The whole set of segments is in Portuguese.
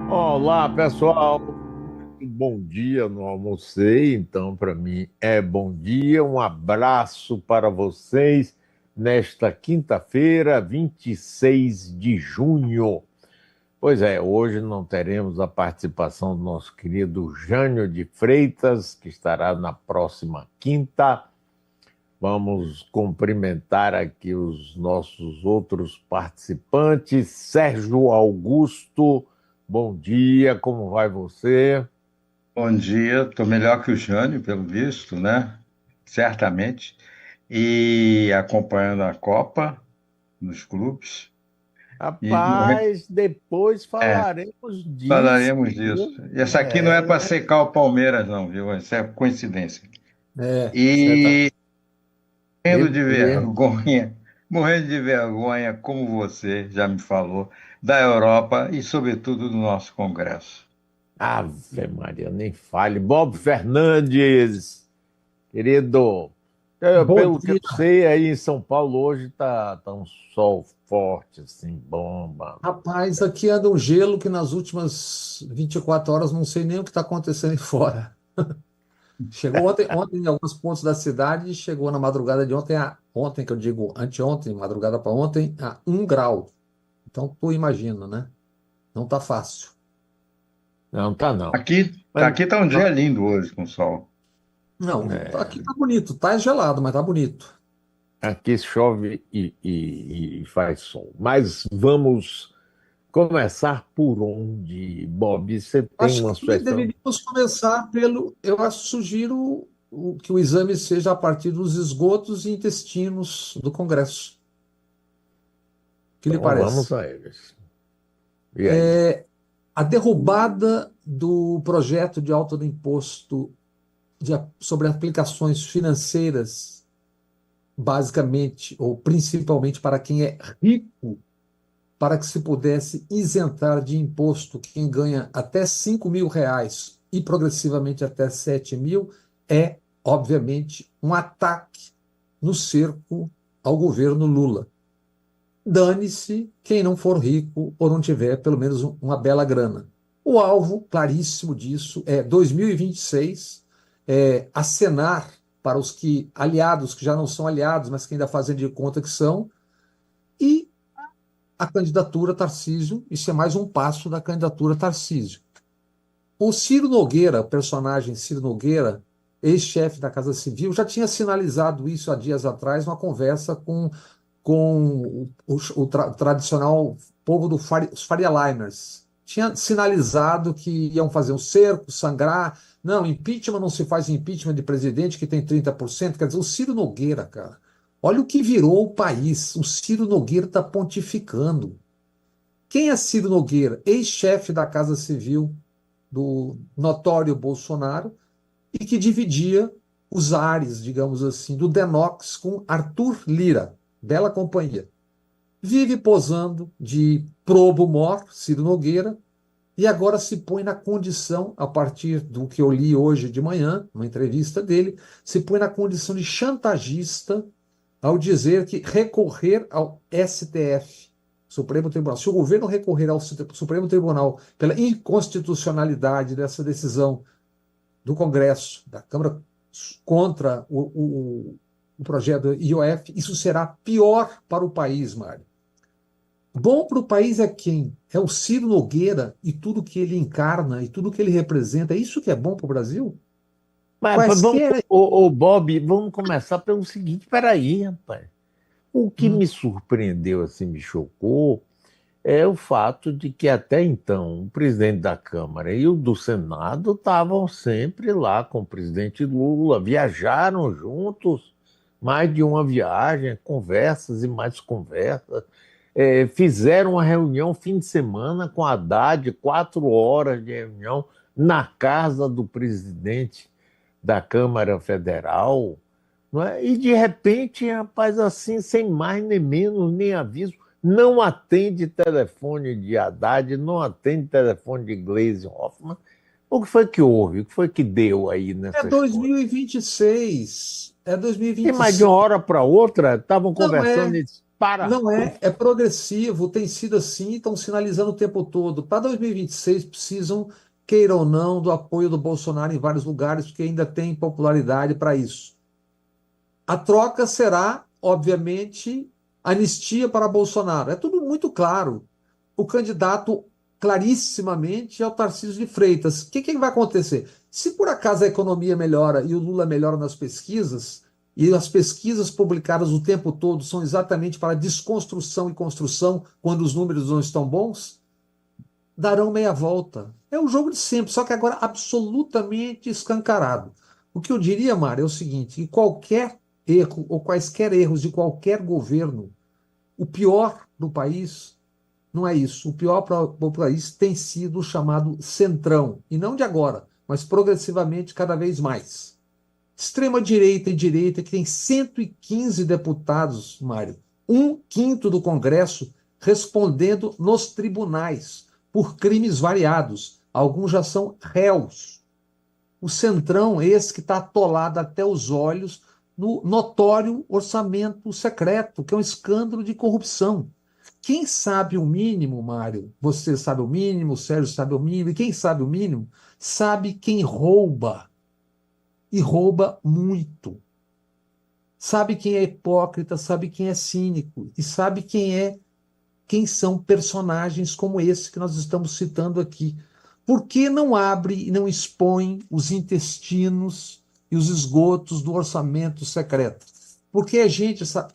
Olá, pessoal. Bom dia, não almocei, então para mim é bom dia. Um abraço para vocês nesta quinta-feira, 26 de junho. Pois é, hoje não teremos a participação do nosso querido Jânio de Freitas, que estará na próxima quinta. Vamos cumprimentar aqui os nossos outros participantes. Sérgio Augusto, bom dia, como vai você? Bom dia, estou melhor que o Jânio, pelo visto, né? Certamente. E acompanhando a Copa nos clubes. E Rapaz, depois é, falaremos disso, falaremos disso. viu? E essa aqui não é para secar o Palmeiras, não, viu? Isso é coincidência. Certa... E morrendo E, de e... vergonha, morrendo de vergonha, como você já me falou, da Europa e, sobretudo, do nosso Congresso. Ave Maria, nem fale. Bob Fernandes, querido, Bom pelo que eu dia, sei, aí em São Paulo hoje tá um sol forte, assim, bomba. rapaz. Aqui anda um gelo que nas últimas 24 horas não sei nem o que está acontecendo aí fora. Chegou ontem em alguns pontos da cidade, chegou na madrugada de ontem, ontem que eu digo anteontem, madrugada para ontem, a 1 grau. Então tu imagina, né? Não tá fácil. Não, tá não. Aqui, Mas, aqui tá um dia lindo hoje com sol. Não, é, aqui tá bonito, tá gelado, mas tá bonito. aqui chove e faz sol. Mas vamos começar por onde, Bob? Você tem Acho uma que sugestão? deveríamos começar pelo. Eu sugiro que o exame seja a partir dos esgotos e intestinos do Congresso. O que lhe Então vamos parece? a eles. E aí? A derrubada do projeto de alta do imposto sobre aplicações financeiras, basicamente ou principalmente para quem é rico, para que se pudesse isentar de imposto quem ganha até R$ 5.000 e progressivamente até 7.000, é, obviamente, um ataque no cerco ao governo Lula. Dane-se quem não for rico ou não tiver pelo menos uma bela grana. O alvo claríssimo disso é 2026, acenar para os que aliados que já não são aliados, mas que ainda fazem de conta que são, e a candidatura Tarcísio, isso é mais um passo da candidatura Tarcísio. O Ciro Nogueira, o personagem Ciro Nogueira, ex-chefe da Casa Civil, já tinha sinalizado isso há dias atrás, numa conversa com o tradicional povo os Faria Limers. Tinha sinalizado que iam fazer um cerco, sangrar. Não, impeachment não se faz impeachment de presidente que tem 30%. Quer dizer, o Ciro Nogueira, cara. Olha o que virou o país. O Ciro Nogueira está pontificando. Quem é Ciro Nogueira? Ex-chefe da Casa Civil do notório Bolsonaro e que dividia os ares, digamos assim, do Denox com Arthur Lira, bela companhia. Vive posando de probo mor, Ciro Nogueira, e agora se põe na condição, a partir do que eu li hoje de manhã, uma entrevista dele, se põe na condição de chantagista ao dizer que recorrer ao STF, Supremo Tribunal, se o governo recorrer ao Supremo Tribunal pela inconstitucionalidade dessa decisão do Congresso, da Câmara, contra o projeto IOF, isso será pior para o país, Mário. Bom para o país é quem? É o Ciro Nogueira e tudo que ele encarna e tudo que ele representa. É isso que é bom para o Brasil? Mas vamos, Quaisquer. Bob, vamos começar pelo seguinte, peraí, rapaz. O que Hum, me surpreendeu, assim, me chocou, é o fato de que até então o presidente da Câmara e o do Senado estavam sempre lá com o presidente Lula, viajaram juntos, mais de uma viagem, conversas e mais conversas. Fizeram uma reunião fim de semana com a Haddad, 4 horas de reunião na casa do presidente da Câmara Federal, não é? E de repente, rapaz, assim, sem mais nem menos, nem aviso, não atende telefone de Haddad, não atende telefone de Gleisi Hoffmann. O que foi que houve? O que foi que deu aí É nessa história? 2026. É E mais de 2026. uma hora para outra, estavam Não conversando é. Para. Não é, é progressivo, tem sido assim, estão sinalizando o tempo todo. Para 2026, precisam, queira ou não, do apoio do Bolsonaro em vários lugares, porque ainda tem popularidade para isso. A troca será, obviamente, anistia para Bolsonaro. É tudo muito claro. O candidato, clarissimamente, é o Tarcísio de Freitas. O que vai acontecer? Se por acaso a economia melhora e o Lula melhora nas pesquisas, e as pesquisas publicadas o tempo todo são exatamente para desconstrução e construção, quando os números não estão bons, darão meia volta. É o jogo de sempre, só que agora absolutamente escancarado. O que eu diria, Mário, é o seguinte: que qualquer erro ou quaisquer erros de qualquer governo, o pior do país não é isso. O pior para o país tem sido o chamado centrão, e não de agora, mas progressivamente cada vez mais. Extrema-direita e direita, que tem 115 deputados, Mário, um quinto do Congresso respondendo nos tribunais por crimes variados. Alguns já são réus. O centrão, esse que está atolado até os olhos no notório orçamento secreto, que é um escândalo de corrupção. Quem sabe o mínimo, Mário? Você sabe o mínimo, o Sérgio sabe o mínimo, e quem sabe o mínimo, sabe quem rouba, e rouba muito. Sabe quem é hipócrita, sabe quem é cínico, e sabe quem são personagens como esse que nós estamos citando aqui. Por que não abre e não expõe os intestinos e os esgotos do orçamento secreto? Porque a gente sabe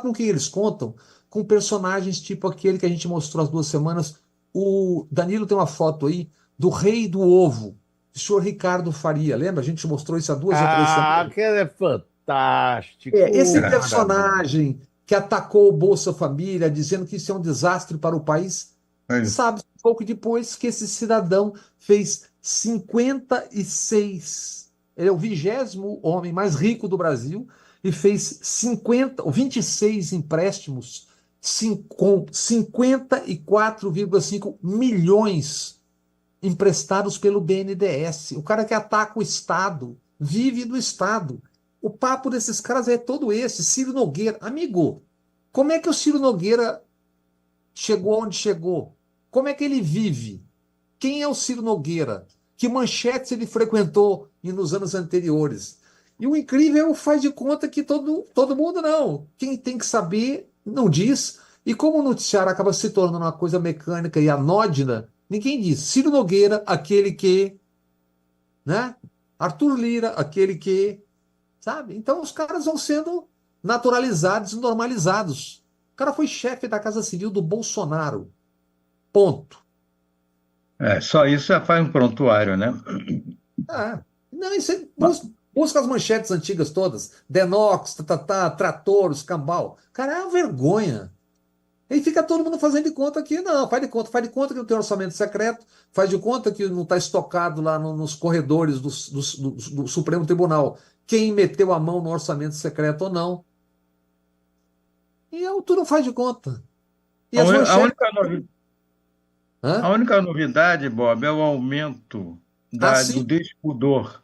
com quem eles contam? Com personagens tipo aquele que a gente mostrou há 2 semanas. O Danilo tem uma foto aí do rei do ovo, o senhor Ricardo Faria. Lembra? A gente mostrou isso há 2 ou 3 semanas. Aquele é fantástico. Esse Exatamente. personagem que atacou o Bolsa Família, dizendo que isso é um desastre para o país, É isso. sabe pouco depois que esse cidadão fez 56. Ele é o 20º homem mais rico do Brasil e fez 50, ou 26 empréstimos com 54,5 milhões emprestados pelo BNDES. O cara que ataca o Estado, vive do Estado. O papo desses caras é todo esse. Ciro Nogueira. Amigo, como é que o Ciro Nogueira chegou onde chegou? Como é que ele vive? Quem é o Ciro Nogueira? Que manchetes ele frequentou nos anos anteriores? E o incrível é o faz de conta que todo mundo não. Quem tem que saber não diz. E como o noticiário acaba se tornando uma coisa mecânica e anódina, ninguém diz. Ciro Nogueira, aquele que, né? Arthur Lira, aquele que, sabe? Então os caras vão sendo naturalizados e normalizados. O cara foi chefe da Casa Civil do Bolsonaro. Ponto. Só isso já faz um prontuário, né? Ah, não, isso Mas, busca as manchetes antigas todas. Denox, trator, escambau. Cara, é uma vergonha. E fica todo mundo fazendo de conta que não, faz de conta que não tem orçamento secreto, faz de conta que não está estocado lá nos corredores do Supremo Tribunal quem meteu a mão no orçamento secreto ou não. Tu não faz de conta. E a, as uni- a manchetes. única novi- a Hã? única novidade, Bob, é o aumento Ah, do sim. despudor.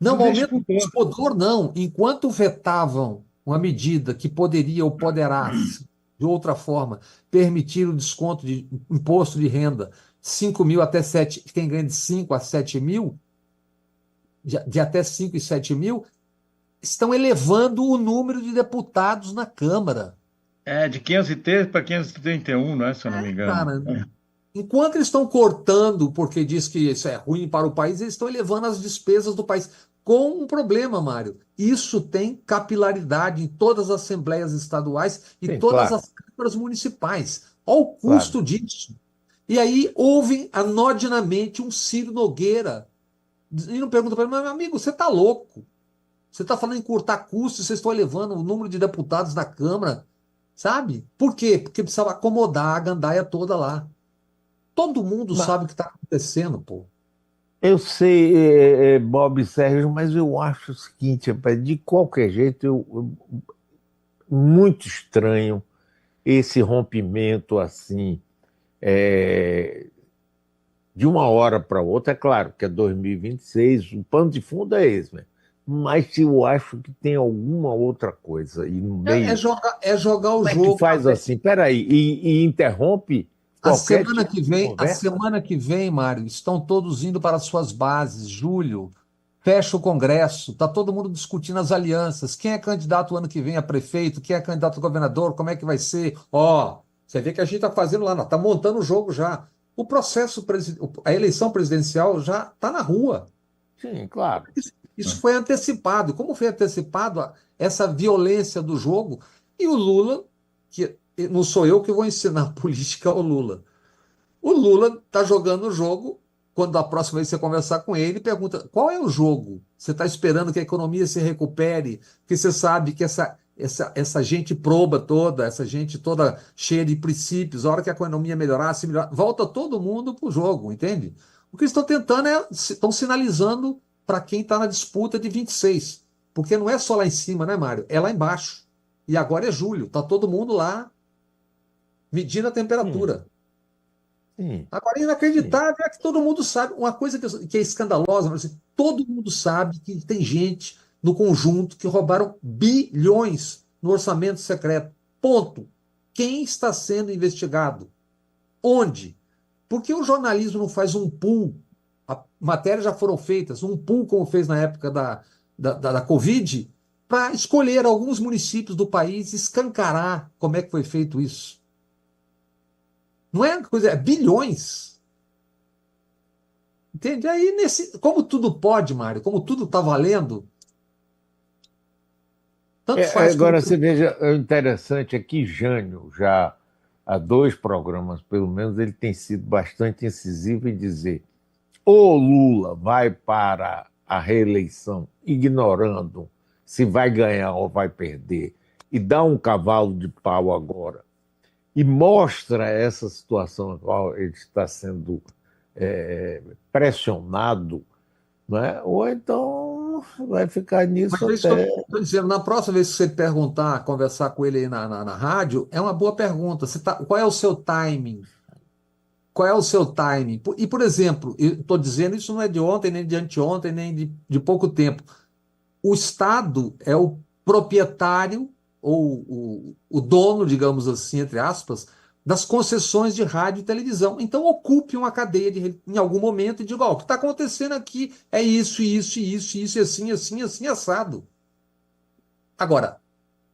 Do Não, aumento do despudor. despudor, não. Enquanto vetavam uma medida que poderia ou poderá, de outra forma, permitir o desconto de imposto de renda 5 mil até 7, quem ganha de 5 a 7 mil, de até 5 e 7 mil, estão elevando o número de deputados na Câmara. De 513 para 531, não é, se eu não me engano. Cara, enquanto eles estão cortando, porque diz que isso é ruim para o país, eles estão elevando as despesas do país. Com um problema, Mário. Isso tem capilaridade em todas as assembleias estaduais e Sim, todas claro, as câmaras municipais. Olha o claro. custo disso. E aí ouvem anodinamente um Ciro Nogueira. E não pergunta para ele, mas, meu amigo, você está louco? Você está falando em cortar custos, vocês estão elevando o número de deputados na Câmara, sabe? Por quê? Porque precisava acomodar a gandaia toda lá. Todo mundo Mas sabe o que está acontecendo, pô. eu sei, Bob Sérgio, mas eu acho o seguinte, rapaz, de qualquer jeito, muito estranho esse rompimento assim, é, de uma hora para outra. É claro que é 2026, o pano de fundo é esse, né? mas eu acho que tem alguma outra coisa. E no É, é meio, jogar, é jogar o como é que jogo. faz assim? Peraí, e interrompe qualquer tipo de A conversa? semana que vem, Mário, estão todos indo para as suas bases. Julho, fecha o Congresso, está todo mundo discutindo as alianças. Quem é candidato o ano que vem a prefeito? Quem é candidato a governador? Como é que vai ser? Ó, você vê que a gente está fazendo lá, está montando o jogo já. O processo, a eleição presidencial já está na rua. Sim, claro. Isso foi antecipado. Como foi antecipado essa violência do jogo? E o Lula, que não sou eu que vou ensinar política ao Lula. O Lula está jogando o jogo. Quando a próxima vez você conversar com ele, pergunta qual é o jogo? Você está esperando que a economia se recupere? Porque você sabe que essa gente proba toda, essa gente toda cheia de princípios, a hora que a economia melhorar, se melhorar, volta todo mundo para o jogo, entende? O que eles estão tentando estão sinalizando para quem está na disputa de 26. Porque não é só lá em cima, né, Mário? É lá embaixo. E agora é julho, está todo mundo lá medindo a Sim, temperatura. sim, Agora, sim. inacreditável é que todo mundo sabe, uma coisa que é escandalosa, mas assim, todo mundo sabe que tem gente no conjunto que roubaram bilhões no orçamento secreto. Ponto. Quem está sendo investigado? Onde? Por que o jornalismo não faz um pool? Matérias já foram feitas, um pool, como fez na época da Covid, para escolher alguns municípios do país e escancarar como é que foi feito isso. Não é coisa, é bilhões. Entende? Aí, como tudo pode, Mário, como tudo está valendo, tanto faz como. Agora você veja, o interessante é que Jânio, já há dois programas, pelo menos, ele tem sido bastante incisivo em dizer: ou Lula vai para a reeleição, ignorando se vai ganhar ou vai perder, e dá um cavalo de pau agora, e mostra essa situação na qual ele está sendo pressionado, né? Ou então vai ficar Mas nisso é isso que eu até. estou dizendo. Na próxima vez que você perguntar, conversar com ele aí na rádio, é uma boa pergunta. Qual é o seu timing? Qual é o seu timing? E, por exemplo, eu estou dizendo isso não é de ontem, nem de anteontem, nem de pouco tempo. O Estado é o proprietário ou o dono, digamos assim, entre aspas, das concessões de rádio e televisão. Então, ocupe uma cadeia em algum momento e diga: ó, o que está acontecendo aqui é isso, isso, isso, isso, e assim, assim, assim, assado. Agora,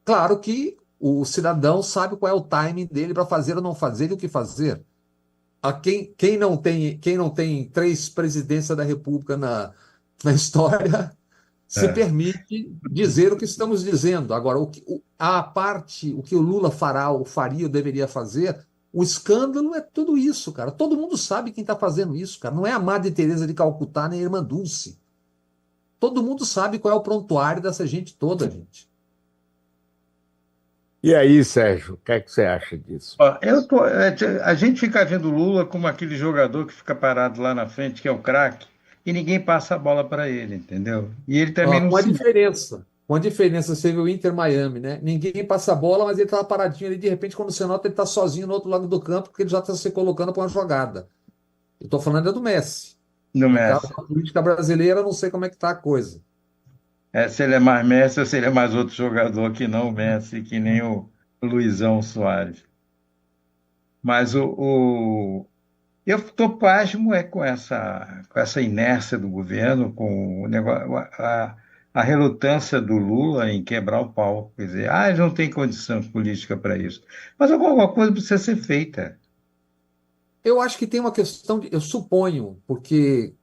claro que o cidadão sabe qual é o timing dele para fazer ou não fazer e o que fazer. Quem não tem três presidências da República na história se É. permite dizer o que estamos dizendo. Agora, a parte, o que o Lula fará, ou faria, ou deveria fazer, o escândalo é tudo isso, cara. Todo mundo sabe quem está fazendo isso, cara. Não é a Madre Teresa de Calcutá nem a Irmã Dulce. Todo mundo sabe qual é o prontuário dessa gente toda, gente. E aí, Sérgio, o que é que você acha disso? Ó, a gente fica vendo o Lula como aquele jogador que fica parado lá na frente, que é o craque, e ninguém passa a bola para ele, entendeu? E ele também Ó, não com a se mexe. diferença. Com a diferença, você viu o Inter Miami, né? Ninguém passa a bola, mas ele estava paradinho ali. De repente, quando você nota, ele está sozinho no outro lado do campo, porque ele já está se colocando para uma jogada. Eu estou falando é do Messi. No No caso Messi. da política brasileira, eu não sei como é que está a coisa. Se ele é mais Messi ou se ele é mais outro jogador que não o Messi, que nem o Luizão Soares. Mas eu estou pasmo com essa inércia do governo, com o negócio, a relutância do Lula em quebrar o pau. Quer dizer, eles não têm condição política para isso. Mas alguma coisa precisa ser feita. Eu acho que tem uma questão eu suponho, porque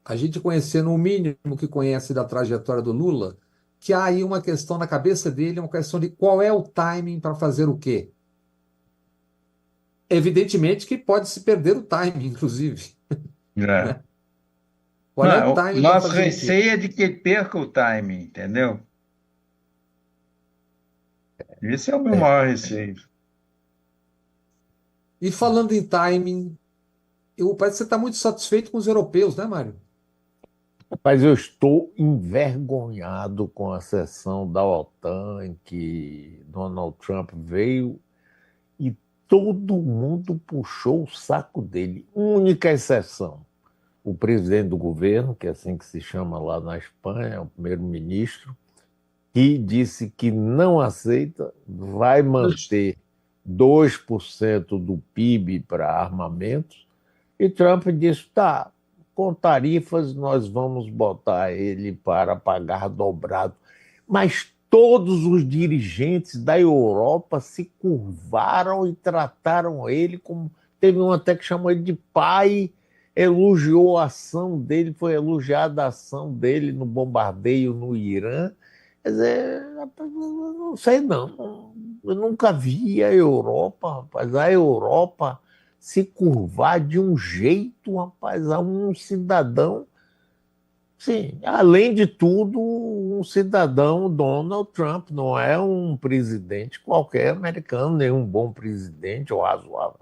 a gente conhecendo o mínimo que conhece da trajetória do Lula, que há aí uma questão na cabeça dele, uma questão de qual é o timing para fazer o quê. Evidentemente que pode se perder o timing, inclusive, Né? né? Qual é o Não, o timing para nosso fazer o quê? receio é de que perca o timing, entendeu? Esse é o meu É, maior receio. E falando em timing, parece que você está muito satisfeito com os europeus, né, Mário? mas eu estou envergonhado com a sessão da OTAN em que Donald Trump veio e todo mundo puxou o saco dele. Única exceção. o presidente do governo, que é assim que se chama lá na Espanha, o primeiro-ministro, que disse que não aceita, vai manter 2% do PIB para armamentos, e Trump disse: tá, com tarifas nós vamos botar ele para pagar dobrado. Mas todos os dirigentes da Europa se curvaram e trataram ele como. Teve um até que chamou ele de pai, elogiou a ação dele, foi elogiada a ação dele no bombardeio no Irã. Quer dizer, não sei não. Eu nunca vi a Europa, rapaz. A Europa se curvar de um jeito, rapaz, a um cidadão. Sim, além de tudo, um cidadão Donald Trump não é um presidente qualquer americano, nem um bom presidente ou razoável.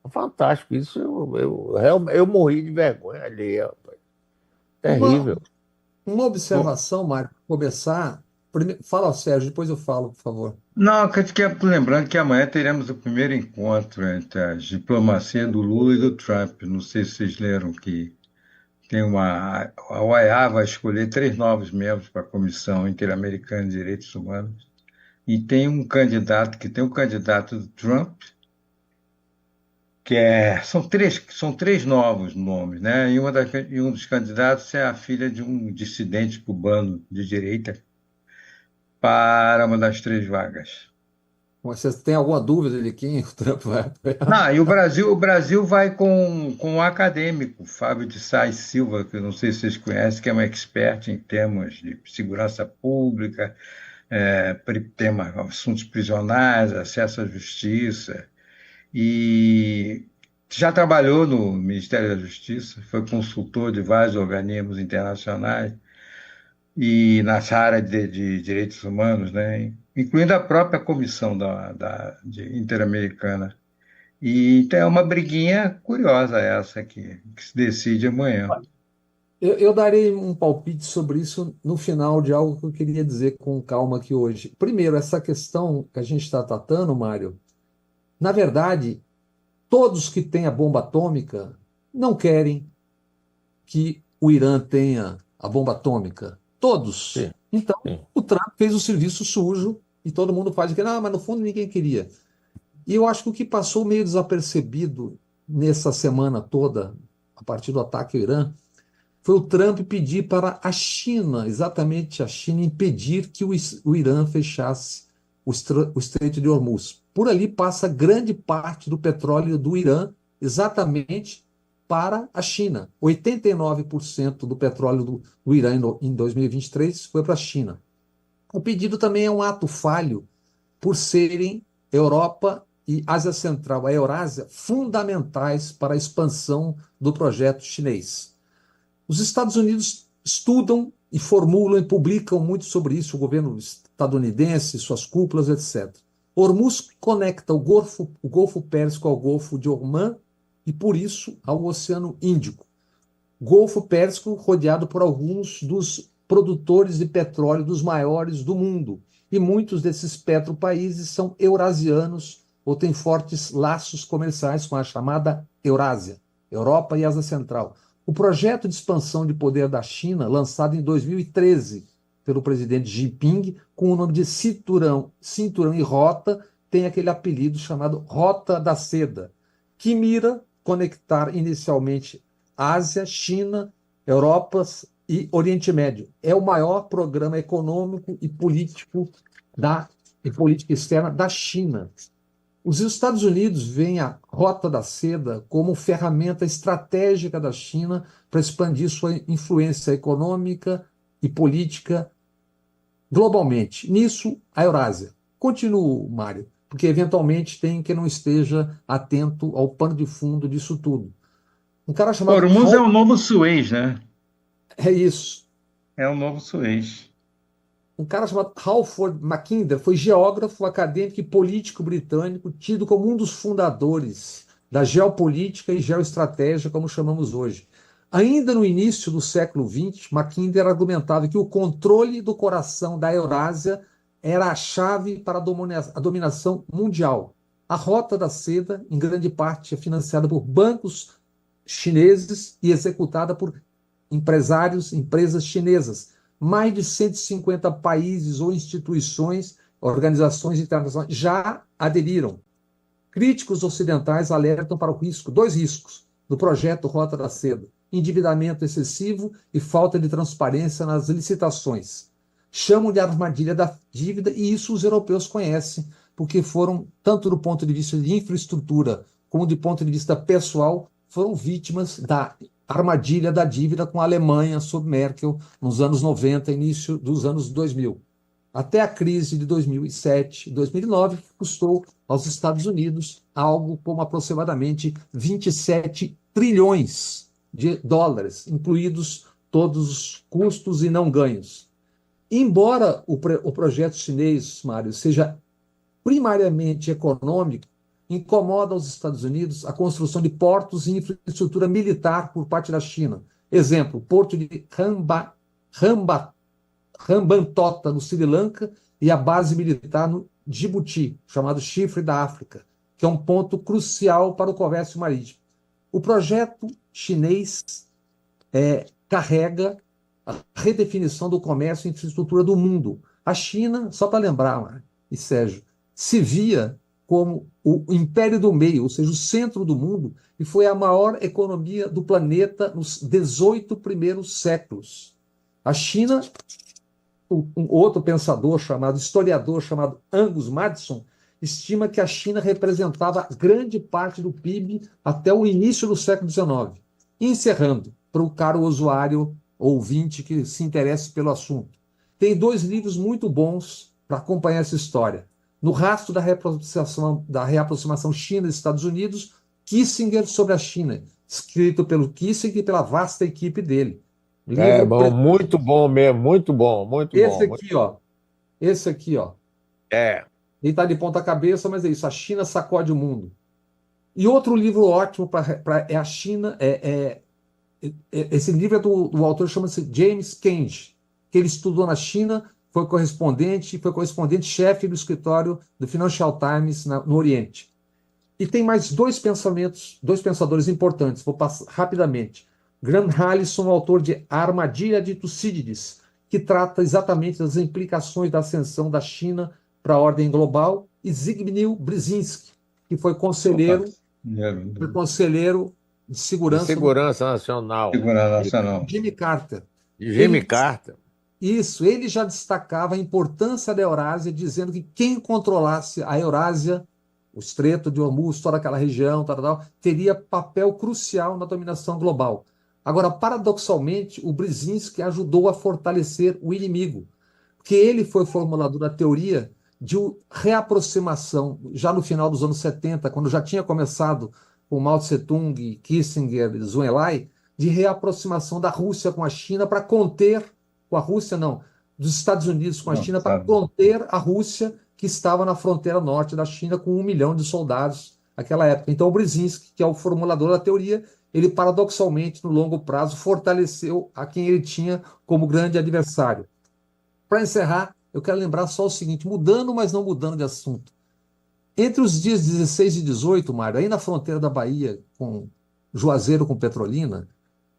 É fantástico. Isso eu morri de vergonha ali, rapaz. Uma, Terrível. uma Bom, observação, Mário, para começar. Fala, Sérgio, depois eu falo, por favor. não, lembrando que amanhã teremos o primeiro encontro entre a diplomacia do Lula e do Trump. Não sei se vocês leram que a OEA vai escolher 3 novos membros para a Comissão Interamericana de Direitos Humanos e tem um candidato do Trump são três novos nomes, né? E um dos candidatos é a filha de um dissidente cubano de direita para uma das 3 vagas. Você tem alguma dúvida de quem o Trump vai apoiar? Não, e o Brasil vai com um acadêmico, Fábio de Sá e Silva, que eu não sei se vocês conhecem, que é um expert em temas de segurança pública, assuntos prisionais, acesso à justiça, e já trabalhou no Ministério da Justiça, foi consultor de vários organismos internacionais e nessa área de direitos humanos, né, incluindo a própria comissão Interamericana. E então é uma briguinha curiosa essa que se decide amanhã. Eu darei um palpite sobre isso no final de algo que eu queria dizer com calma aqui hoje. Primeiro, essa questão que a gente está tratando, Mário, na verdade, todos que têm a bomba atômica não querem que o Irã tenha a bomba atômica. Todos. Sim, Então, sim. o Trump fez o serviço sujo e todo mundo faz que, não, mas no fundo ninguém queria. E eu acho que o que passou meio desapercebido nessa semana toda, a partir do ataque ao Irã, foi o Trump pedir para a China, exatamente a China, impedir que o Irã fechasse o Estreito de Hormuz. Por ali passa grande parte do petróleo do Irã, exatamente para a China. 89% do petróleo do Irã em 2023 foi para a China. O pedido também é um ato falho por serem Europa e Ásia Central, a Eurásia, fundamentais para a expansão do projeto chinês. Os Estados Unidos estudam e formulam e publicam muito sobre isso, o governo estadunidense, suas cúpulas, etc. Hormuz conecta o Golfo Pérsico ao Golfo de Omã e, por isso, ao Oceano Índico. Golfo Pérsico rodeado por alguns dos produtores de petróleo dos maiores do mundo. E muitos desses petropaíses são eurasianos ou têm fortes laços comerciais com a chamada Eurásia, Europa e Ásia Central. O projeto de expansão de poder da China, lançado em 2013 pelo presidente Jinping, com o nome de Cinturão e Rota, tem aquele apelido chamado Rota da Seda, que mira conectar inicialmente Ásia, China, Europa e Oriente Médio. É o maior programa econômico e político e política externa da China. Os Estados Unidos veem a Rota da Seda como ferramenta estratégica da China para expandir sua influência econômica e política globalmente. Nisso, a Eurásia. Continuo, Mário, porque eventualmente tem que não esteja atento ao pano de fundo disso tudo. Um cara chamado Hormuz é o novo Suez, né? É isso. É o novo Suez. Um cara chamado Halford Mackinder foi geógrafo, acadêmico e político britânico, tido como um dos fundadores da geopolítica e geoestratégia, como chamamos hoje. Ainda no início do século XX, Mackinder argumentava que o controle do coração da Eurásia era a chave para a dominação mundial. A Rota da Seda, em grande parte, é financiada por bancos chineses e executada por empresas chinesas. Mais de 150 países ou instituições, organizações internacionais já aderiram. Críticos ocidentais alertam para o risco, dois riscos, do projeto Rota da Seda: endividamento excessivo e falta de transparência nas licitações. Chamam de armadilha da dívida, e isso os europeus conhecem, porque foram, tanto do ponto de vista de infraestrutura como do ponto de vista pessoal, foram vítimas da armadilha da dívida com a Alemanha sob Merkel nos anos 90, início dos anos 2000. Até a crise de 2007 e 2009, que custou aos Estados Unidos algo como aproximadamente 27 trilhões de dólares, incluídos todos os custos e não ganhos. Embora o projeto chinês, Mário, seja primariamente econômico, incomoda aos Estados Unidos a construção de portos e infraestrutura militar por parte da China. Exemplo, o porto de Hambantota, no Sri Lanka, e a base militar no Djibouti, chamado Chifre da África, que é um ponto crucial para o comércio marítimo. O projeto chinês carrega a redefinição do comércio e infraestrutura do mundo. A China, só para lembrar, e Sérgio, se via como o império do meio, ou seja, o centro do mundo, e foi a maior economia do planeta nos 18 primeiros séculos. A China, um outro historiador chamado Angus Maddison, estima que a China representava grande parte do PIB até o início do século XIX. Encerrando, para o caro usuário ouvinte que se interesse pelo assunto, tem dois livros muito bons para acompanhar essa história. No Rastro da Reaproximação China e Estados Unidos, Kissinger sobre a China, escrito pelo Kissinger e pela vasta equipe dele. Bom, muito bom mesmo, muito bom, muito esse bom. Aqui, ó. Esse aqui, ó. É. Ele está de ponta cabeça, mas é isso. A China sacode o mundo. E outro livro ótimo é a China. Esse livro é do autor, chama-se James Kenge, que ele estudou na China, foi correspondente-chefe do escritório do Financial Times no Oriente. E tem mais dois pensadores importantes, vou passar rapidamente. Graham Allison, autor de A Armadilha de Tucídides, que trata exatamente das implicações da ascensão da China para a ordem global, e Zbigniew Brzezinski, que foi conselheiro de Segurança Nacional. Jimmy Carter. Jimmy Carter. Isso, ele já destacava a importância da Eurásia, dizendo que quem controlasse a Eurásia, o Estreito de Hormuz, toda aquela região, teria papel crucial na dominação global. Agora, paradoxalmente, o Brzezinski ajudou a fortalecer o inimigo, porque ele foi formulador da teoria de reaproximação, já no final dos anos 70, quando já tinha começado com Mao Tse-tung, Kissinger e Zhou Enlai, de reaproximação da Rússia com a China para conter, com a Rússia não, dos Estados Unidos com a China para conter a Rússia, que estava na fronteira norte da China com 1 milhão de soldados naquela época. Então, o Brzezinski, que é o formulador da teoria, ele paradoxalmente, no longo prazo, fortaleceu a quem ele tinha como grande adversário. Para encerrar, eu quero lembrar só o seguinte, mudando, mas não mudando de assunto. Entre os dias 16 e 18, Mário, aí na fronteira da Bahia, com Juazeiro com Petrolina,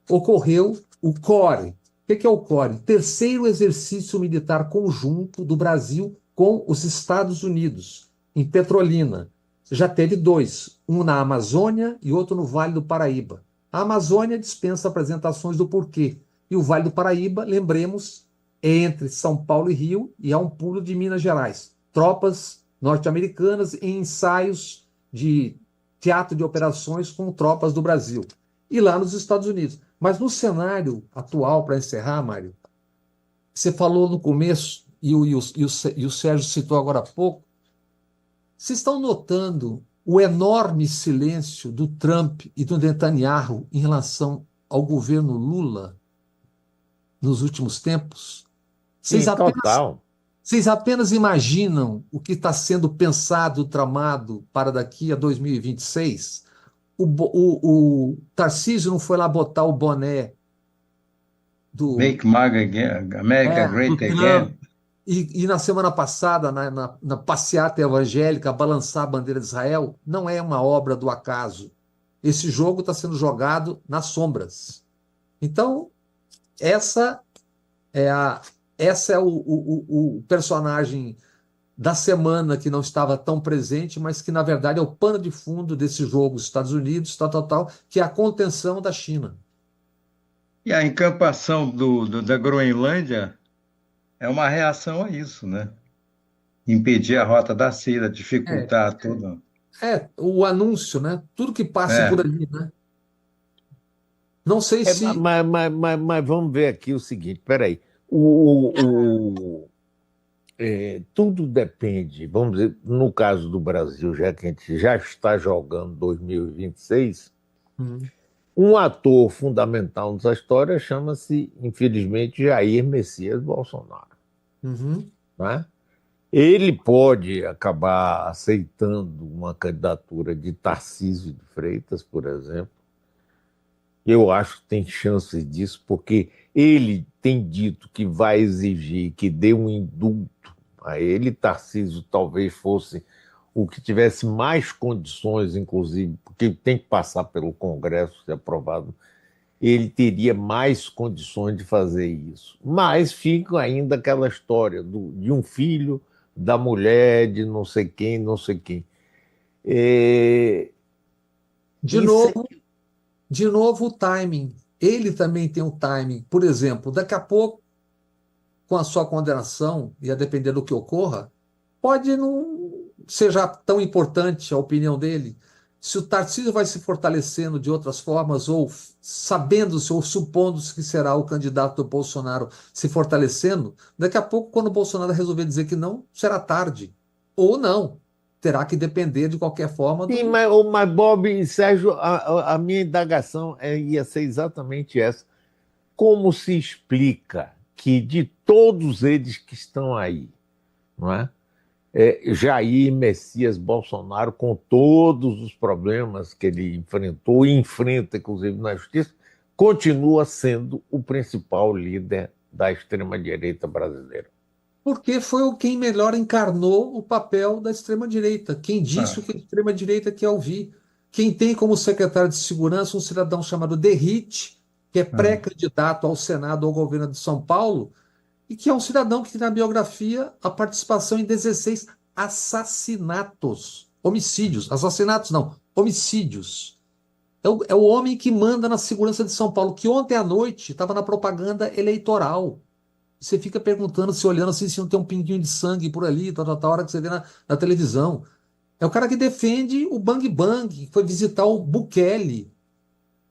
ocorreu o CORE. O que é o CORE? Terceiro exercício militar conjunto do Brasil com os Estados Unidos, em Petrolina. Já teve dois, um na Amazônia e outro no Vale do Paraíba. A Amazônia dispensa apresentações do porquê. E o Vale do Paraíba, lembremos, é entre São Paulo e Rio e há um pulo de Minas Gerais. Tropas norte-americanas em ensaios de teatro de operações com tropas do Brasil. E lá nos Estados Unidos. Mas no cenário atual, para encerrar, Mário, você falou no começo, e o Sérgio citou agora há pouco, vocês estão notando o enorme silêncio do Trump e do Netanyahu em relação ao governo Lula nos últimos tempos? Vocês apenas imaginam o que está sendo pensado, tramado para daqui a 2026? O Tarcísio não foi lá botar o boné do Make America Great Again. E na semana passada, na passeata evangélica, balançar a bandeira de Israel, não é uma obra do acaso. Esse jogo está sendo jogado nas sombras. Então, essa é a, essa é o personagem da semana que não estava tão presente, mas que, na verdade, é o pano de fundo desse jogo, Estados Unidos, tal, tal, tal, que é a contenção da China. E a encampação da Groenlândia é uma reação a isso, né? Impedir a rota da seda, É, dificultar tudo. o anúncio, né? Tudo que passe por É, ali, né? Não sei É, se. mas vamos ver aqui o seguinte, peraí. Tudo depende, vamos dizer, no caso do Brasil, já que a gente já está jogando 2026, Uhum, um ator fundamental nessa história chama-se, infelizmente, Jair Messias Bolsonaro, uhum. né? Ele pode acabar aceitando uma candidatura de Tarcísio de Freitas, por exemplo. Eu acho que tem chances disso, porque ele tem dito que vai exigir que dê um indulto a ele. Tarcísio talvez fosse o que tivesse mais condições, inclusive, porque tem que passar pelo Congresso, ser aprovado. Ele teria mais condições de fazer isso. Mas fica ainda aquela história de um filho, da mulher, de não sei quem, não sei quem. É, De isso novo, de novo, o timing. Ele também tem um timing. Por exemplo, daqui a pouco, com a sua condenação, e a depender do que ocorra, pode não seja tão importante a opinião dele. Se o Tarcísio vai se fortalecendo de outras formas, ou sabendo-se ou supondo-se que será o candidato do Bolsonaro se fortalecendo, daqui a pouco, quando o Bolsonaro resolver dizer que não, será tarde. Ou não. Terá que depender, de qualquer forma, sim, do. mas Bob e Sérgio, a minha indagação ia ser exatamente essa. Como se explica que de todos eles que estão aí, não é? Jair Messias Bolsonaro, com todos os problemas que ele enfrentou e enfrenta, inclusive na justiça, continua sendo o principal líder da extrema-direita brasileira. Porque foi o quem melhor encarnou o papel da extrema-direita, quem disse o ah, que a extrema-direita quer ouvir. Quem tem como secretário de segurança um cidadão chamado Derrite, que é ah. pré-candidato ao Senado ou ao governo de São Paulo, e que é um cidadão que tem na biografia a participação em 16 assassinatos, homicídios, assassinatos não, homicídios. É o homem que manda na segurança de São Paulo, que ontem à noite estava na propaganda eleitoral. Você fica perguntando, se olhando assim, se não tem um pinguinho de sangue por ali, tal, hora que você vê na televisão. É o cara que defende o Bang Bang, que foi visitar o Bukele.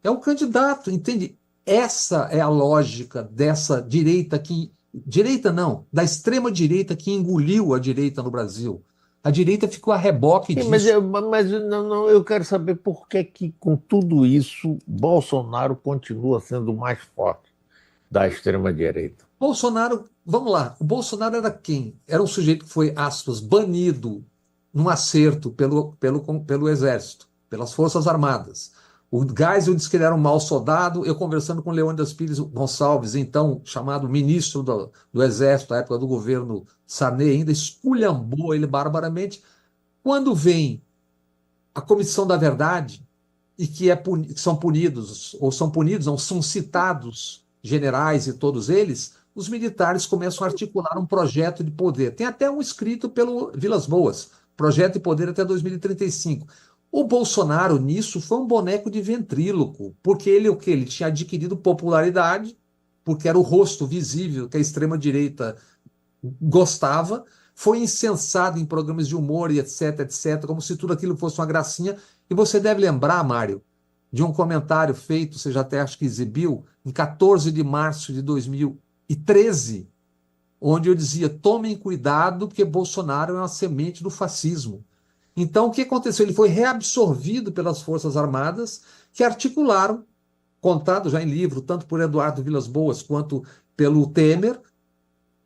É o candidato, entende? Essa é a lógica dessa direita que. Direita não, da extrema direita que engoliu a direita no Brasil. A direita ficou a reboque Sim, mas, disso. não, eu quero saber por que, com tudo isso, Bolsonaro continua sendo o mais forte da extrema-direita. Bolsonaro, vamos lá, o Bolsonaro era quem? Era um sujeito que foi, aspas, banido num acerto pelo Exército, pelas Forças Armadas. O Geisel disse que ele era um mau soldado. Eu conversando com Leônidas Pires Gonçalves, então chamado ministro do Exército, da época do governo Sarney, ainda esculhambou ele barbaramente. Quando vem a Comissão da Verdade, e que são punidos, não, são citados generais e todos eles, os militares começam a articular um projeto de poder. Tem até um escrito pelo Vilas Boas, Projeto de Poder até 2035. O Bolsonaro, nisso, foi um boneco de ventríloco, porque ele o quê? Ele tinha adquirido popularidade, porque era o rosto visível que a extrema-direita gostava, foi incensado em programas de humor e etc, etc, como se tudo aquilo fosse uma gracinha. E você deve lembrar, Mário, de um comentário feito, você já até acho que exibiu, em 14 de março de 2013, onde eu dizia: tomem cuidado, porque Bolsonaro é uma semente do fascismo. Então, o que aconteceu? Ele foi reabsorvido pelas Forças Armadas, que articularam, contado já em livro, tanto por Eduardo Vilas Boas quanto pelo Temer,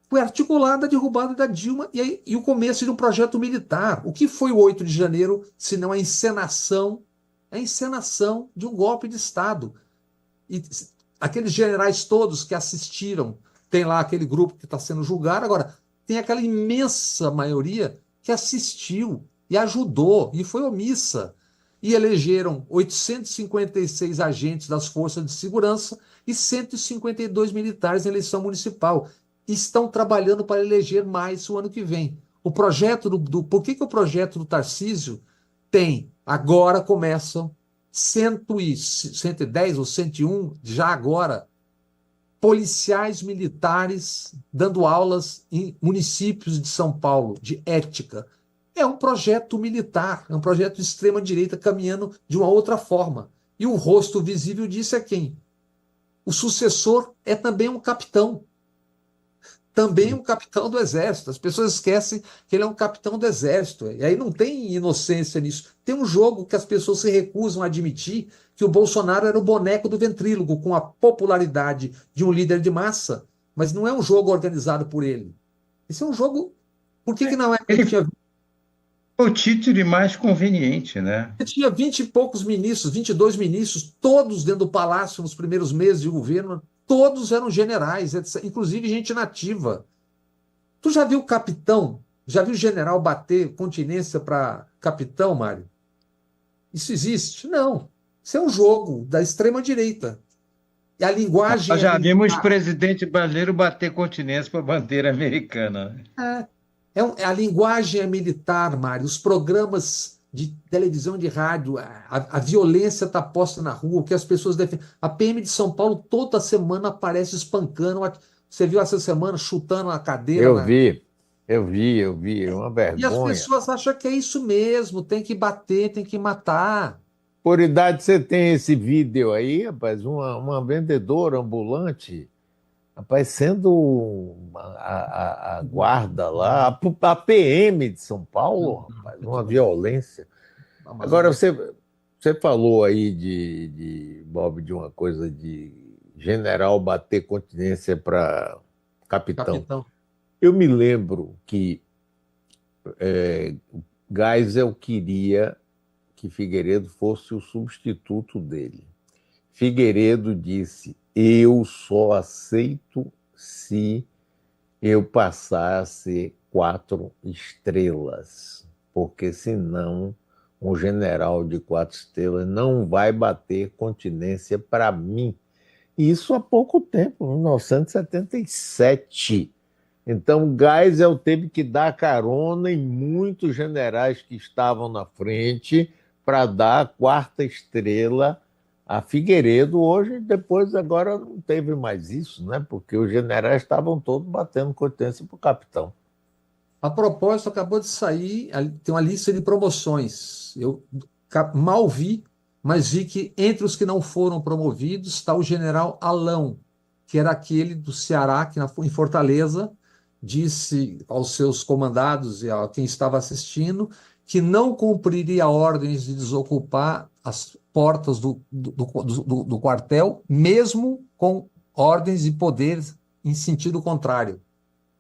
foi articulada a derrubada da Dilma e o começo de um projeto militar. O que foi o 8 de janeiro, se não a encenação de um golpe de Estado? E aqueles generais todos que assistiram, tem lá aquele grupo que está sendo julgado, agora tem aquela imensa maioria que assistiu e ajudou e foi omissa. e elegeram 856 agentes das forças de segurança e 152 militares em eleição municipal. Estão trabalhando para eleger mais o ano que vem. O projeto por que o projeto do Tarcísio tem, agora começam 110 ou 101, já agora, policiais militares dando aulas em municípios de São Paulo, de ética. É um projeto militar, é um projeto de extrema-direita caminhando de uma outra forma. E o rosto visível disso é quem? O sucessor é também um capitão. Também um capitão do Exército. As pessoas esquecem que ele é um capitão do Exército. E aí não tem inocência nisso. Tem um jogo que as pessoas se recusam a admitir que o Bolsonaro era o boneco do ventrílogo, com a popularidade de um líder de massa, mas não é um jogo organizado por ele. Esse é um jogo... Por que não é que ele tinha... O título mais conveniente, né? Ele tinha 20 e poucos ministros, 22 ministros, todos dentro do palácio nos primeiros meses de governo, todos eram generais, inclusive gente nativa. Tu já viu capitão? Já viu general bater continência para capitão, Mário? Isso existe? Não. Isso é um jogo da extrema-direita. E a linguagem... Nós já vimos presidente brasileiro bater continência para a bandeira americana. A linguagem é militar, Mário. Os programas de televisão, de rádio, a violência está posta na rua, o que as pessoas defendem. A PM de São Paulo toda semana aparece espancando. Você viu essa semana chutando a cadeira? Eu vi, é uma vergonha. E as pessoas acham que é isso mesmo, tem que bater, tem que matar. Por idade, você tem esse vídeo aí, rapaz, uma vendedora ambulante, rapaz, sendo a guarda lá, a PM de São Paulo, rapaz, uma violência. Agora, você falou aí Bob, de uma coisa de general bater continência para capitão. Eu me lembro que Geisel queria que Figueiredo fosse o substituto dele. Figueiredo disse: eu só aceito se eu passar a ser 4 estrelas, porque senão um general de 4 estrelas não vai bater continência para mim. Isso há pouco tempo, 1977. Então, Geisel teve que dar carona em muitos generais que estavam na frente para dar a 4ª estrela a Figueiredo. Hoje, agora não teve mais isso, né? Porque os generais estavam todos batendo continência para o capitão. A propósito, acabou de sair, tem uma lista de promoções. Eu mal vi, mas vi que entre os que não foram promovidos está o general Alão, que era aquele do Ceará, que em Fortaleza disse aos seus comandados e a quem estava assistindo que não cumpriria ordens de desocupar as portas do quartel, mesmo com ordens e poderes em sentido contrário.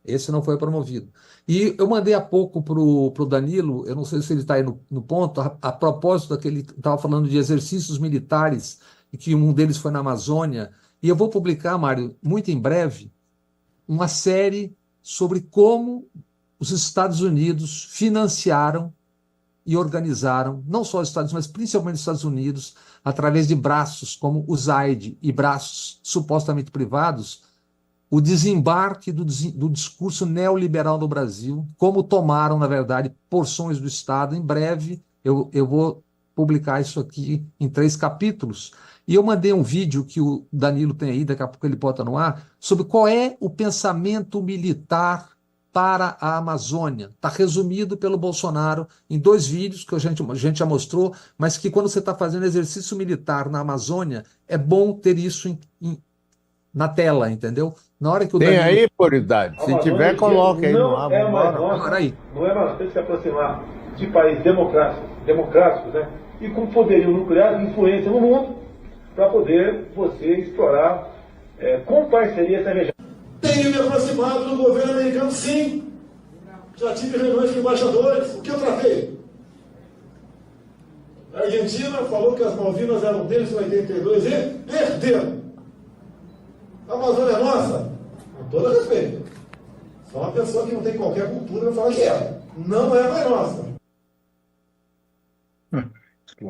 Esse não foi promovido. E eu mandei há pouco para o Danilo, eu não sei se ele está aí no ponto, a propósito daquele estava falando de exercícios militares, e que um deles foi na Amazônia, e eu vou publicar, Mário, muito em breve, uma série sobre como os Estados Unidos financiaram e organizaram, não só os Estados Unidos, mas principalmente os Estados Unidos, através de braços como o Zaid e braços supostamente privados, o desembarque do discurso neoliberal no Brasil, como tomaram, na verdade, porções do Estado. Em breve eu vou publicar isso aqui em 3 capítulos. E eu mandei um vídeo que o Danilo tem aí, daqui a pouco ele bota no ar, sobre qual é o pensamento militar para a Amazônia. Está resumido pelo Bolsonaro em 2 vídeos que a gente já mostrou, mas que quando você está fazendo exercício militar na Amazônia, é bom ter isso na tela, entendeu? Na hora que o Tem Danilo... aí, por idade. Se tiver, coloque aí no ar. Não é mais nossa, não é mais temos que aproximar de países democráticos, né? E com poderio nuclear, influência no mundo, para poder você explorar com parceria essa região. Tenho me aproximado do governo americano, sim. Já tive reuniões com embaixadores. O que eu tratei? A Argentina falou que as Malvinas eram deles em 82 e perderam. A Amazônia é nossa? Com todo respeito. Só uma pessoa que não tem qualquer cultura vai falar que é. Não é mais nossa.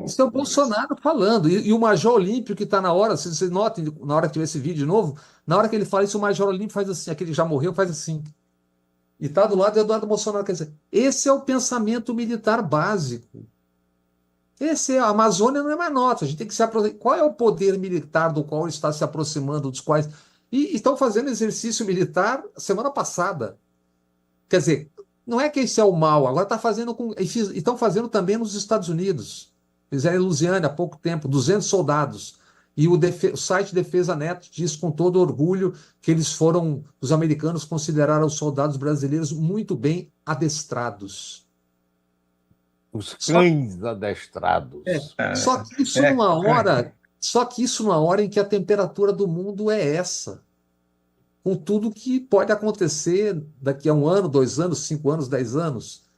Isso é o Bolsonaro falando. E o Major Olímpio, que está na hora, se vocês notem, na hora que tiver esse vídeo de novo, na hora que ele fala isso, o Major Olímpio faz assim, aquele que já morreu faz assim. E está do lado do Eduardo Bolsonaro. Quer dizer, esse é o pensamento militar básico. A Amazônia não é mais nossa. A gente tem que se aproximar. Qual é o poder militar do qual ele está se aproximando, dos quais. E estão fazendo exercício militar semana passada. Quer dizer, não é que esse é o mal, agora está fazendo com. E estão fazendo também nos Estados Unidos. Fizeram em Lusiana há pouco tempo, 200 soldados. E o site Defesa Neto diz com todo orgulho que os americanos consideraram os soldados brasileiros muito bem adestrados. Os cães adestrados. Só que isso numa hora em que a temperatura do mundo é essa. Com tudo que pode acontecer daqui a 1 ano, 2 anos, 5 anos, 10 anos.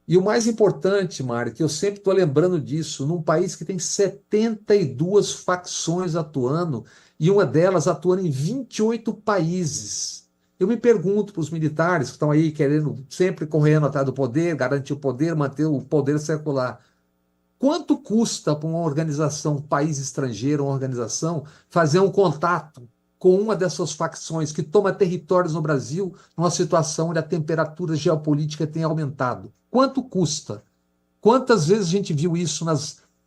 E o mais importante, Mário, que eu sempre estou lembrando disso, num país que tem 72 facções atuando, e uma delas atuando em 28 países. Eu me pergunto para os militares que estão aí querendo, sempre correndo atrás do poder, garantir o poder, manter o poder circular. Quanto custa para uma organização, um país estrangeiro, uma organização, fazer um contato com uma dessas facções que toma territórios no Brasil, numa situação onde a temperatura geopolítica tem aumentado? Quanto custa? Quantas vezes a gente viu isso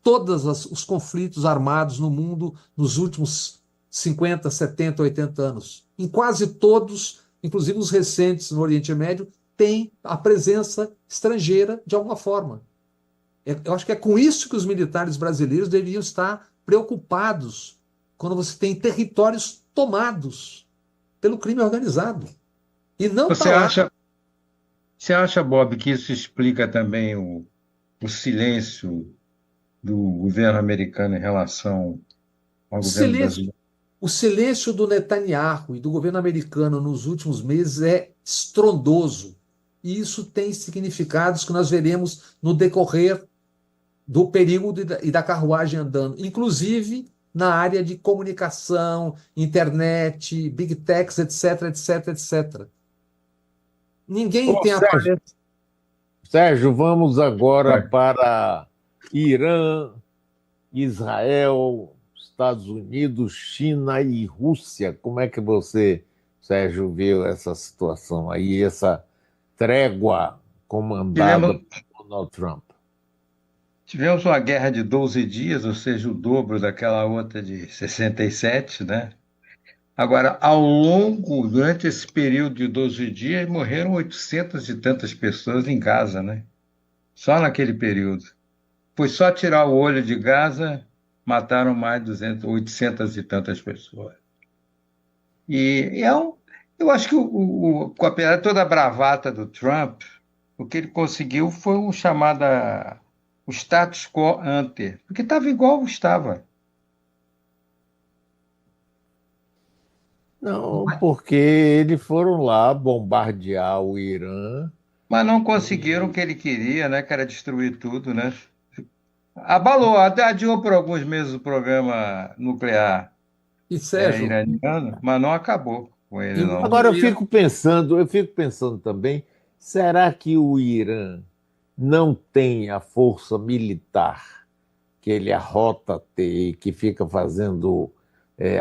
todos os conflitos armados no mundo nos últimos 50, 70, 80 anos? Em quase todos, inclusive os recentes no Oriente Médio, tem a presença estrangeira de alguma forma. Eu acho que é com isso que os militares brasileiros deveriam estar preocupados quando você tem territórios tomados pelo crime organizado. E não Você acha, Bob, que isso explica também o silêncio do governo americano em relação ao governo brasileiro? O silêncio do Netanyahu e do governo americano nos últimos meses é estrondoso. E isso tem significados que nós veremos no decorrer do período e da carruagem andando, inclusive na área de comunicação, internet, big techs, etc, etc, etc. Ninguém tem aparência. Sérgio, vamos agora para Irã, Israel, Estados Unidos, China e Rússia. Como é que você, Sérgio, viu essa situação aí, essa trégua comandada por Donald Trump? Tivemos uma guerra de 12 dias, ou seja, o dobro daquela outra de 67, né? Agora, durante esse período de 12 dias, morreram 800 e tantas pessoas em Gaza, né? Só naquele período. Foi só tirar o olho de Gaza, mataram mais de 800 e tantas pessoas. Eu acho que, apesar de toda a bravata do Trump, o que ele conseguiu foi o status quo ante, porque estava igual estava. Não, porque eles foram lá bombardear o Irã. Mas não conseguiram o que ele queria, né? Que era destruir tudo, né? Abalou, até adiou por alguns meses o programa nuclear iraniano, mas não acabou com ele, não. Agora eu fico pensando também, será que o Irã não tem a força militar que ele arrota ter, que fica fazendo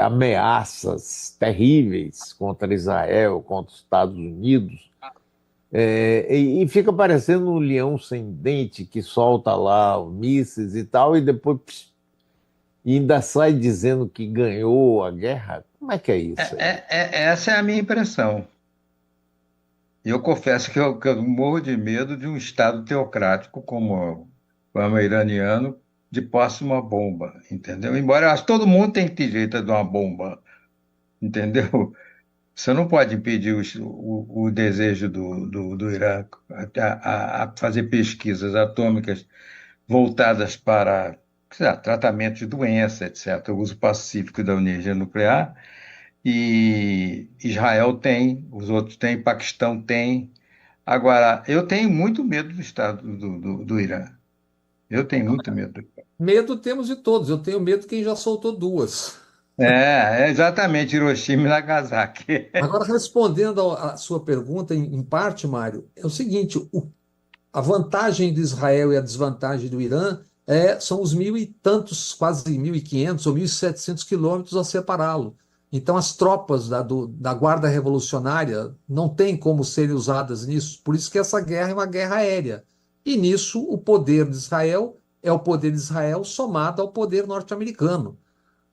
ameaças terríveis contra Israel, contra os Estados Unidos, e fica parecendo um leão sem dente que solta lá mísseis e tal, e depois ainda sai dizendo que ganhou a guerra? Como é que é isso? Essa é a minha impressão. Eu confesso que eu morro de medo de um Estado teocrático como o iraniano de posse de uma bomba, entendeu? Embora eu acho que todo mundo tem que ter direito de uma bomba, entendeu? Você não pode impedir o desejo do Irã a fazer pesquisas atômicas voltadas para tratamento de doença, etc., o uso pacífico da energia nuclear. E Israel tem, os outros têm, Paquistão tem. Agora, eu tenho muito medo do Estado do Irã. Eu tenho muito medo. Medo temos de todos. Eu tenho medo de quem já soltou 2. Exatamente, Hiroshima e Nagasaki. Agora, respondendo à sua pergunta, em parte, Mário, é o seguinte: a vantagem de Israel e a desvantagem do Irã São os mil e tantos, quase 1.500 ou 1.700 quilômetros a separá-lo. Então, as tropas da Guarda Revolucionária não têm como serem usadas nisso. Por isso que essa guerra é uma guerra aérea. E nisso, o poder de Israel é o poder de Israel somado ao poder norte-americano.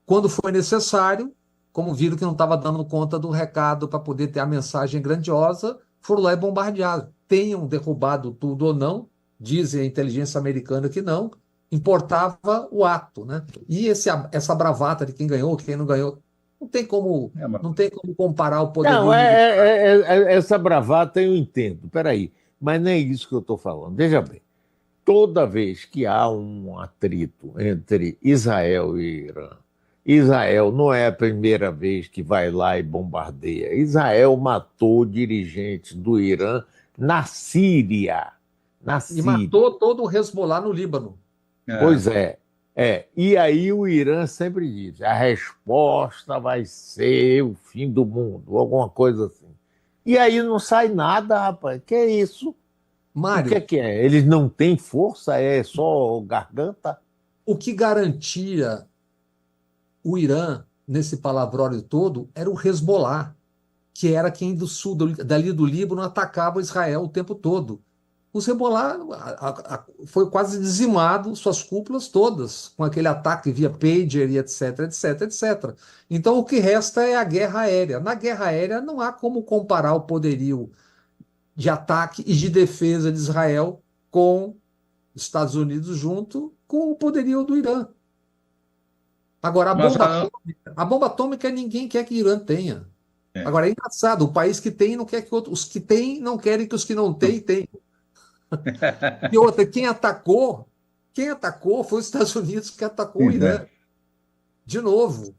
Quando foi necessário, como viram que não estava dando conta do recado para poder ter a mensagem grandiosa, foram lá e bombardearam. Tenham derrubado tudo ou não, dizem a inteligência americana que não, importava o ato, né? E essa bravata de quem ganhou, quem não ganhou, não tem como, Mas não tem como comparar o Não, poderio militar. essa bravata eu entendo, peraí, mas não é isso que eu estou falando. Veja bem, toda vez que há um atrito entre Israel e Irã, Israel não é a primeira vez que vai lá e bombardeia. Israel matou dirigentes do Irã na Síria. Na E Síria. matou todo o Hezbollah no Líbano. Pois é. E aí o Irã sempre diz: a resposta vai ser o fim do mundo, alguma coisa assim. E aí não sai nada, rapaz. Que é isso? O Mário, que é? Eles não têm força? É só garganta? o que garantia o Irã nesse palavrólio todo era o Hezbollah, que era quem do sul, dali do Líbano, atacava Israel o tempo todo. O Hezbollah foi quase dizimado, suas cúpulas todas, com aquele ataque via pager e etc, etc, etc. Então, o que resta é a guerra aérea. Na guerra aérea, não há como comparar o poderio de ataque e de defesa de Israel com os Estados Unidos junto com o poderio do Irã. Agora, mas a bomba atômica ninguém quer que o Irã tenha. é. Agora, é engraçado, o país que tem não quer que outros, os que têm não querem que os que não têm tenham. E outra, quem atacou foi os Estados Unidos que atacou o Pois Irã, é. de novo.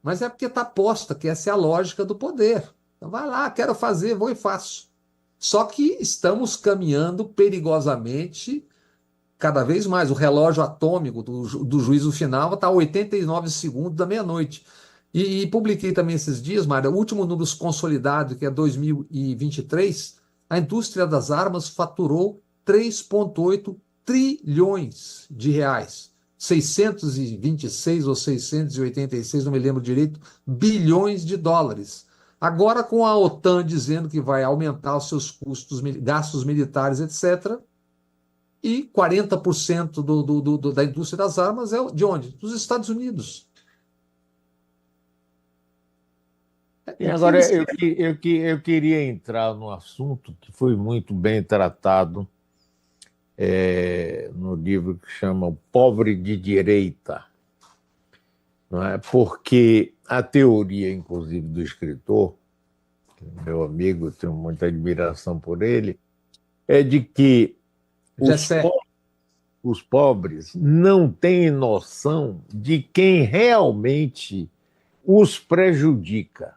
Mas é porque está posta, que essa é a lógica do poder. Então, vai lá, quero fazer, vou e faço. Só que estamos caminhando perigosamente cada vez mais. O relógio atômico do juízo final está a 89 segundos da meia-noite. E publiquei também esses dias, Mário, o último número consolidado, que é 2023, a indústria das armas faturou 3,8 trilhões de reais. 626 ou 686, não me lembro direito, bilhões de dólares. Agora, com a OTAN dizendo que vai aumentar os seus custos, gastos militares, etc., e 40% da indústria das armas é de onde? Dos Estados Unidos. E O que agora eles eu queria entrar num assunto que foi muito bem tratado no livro que chama O Pobre de Direita, não é? Porque a teoria, inclusive, do escritor, meu amigo, tenho muita admiração por ele, é de que os, Gessé, po- os pobres não têm noção de quem realmente os prejudica,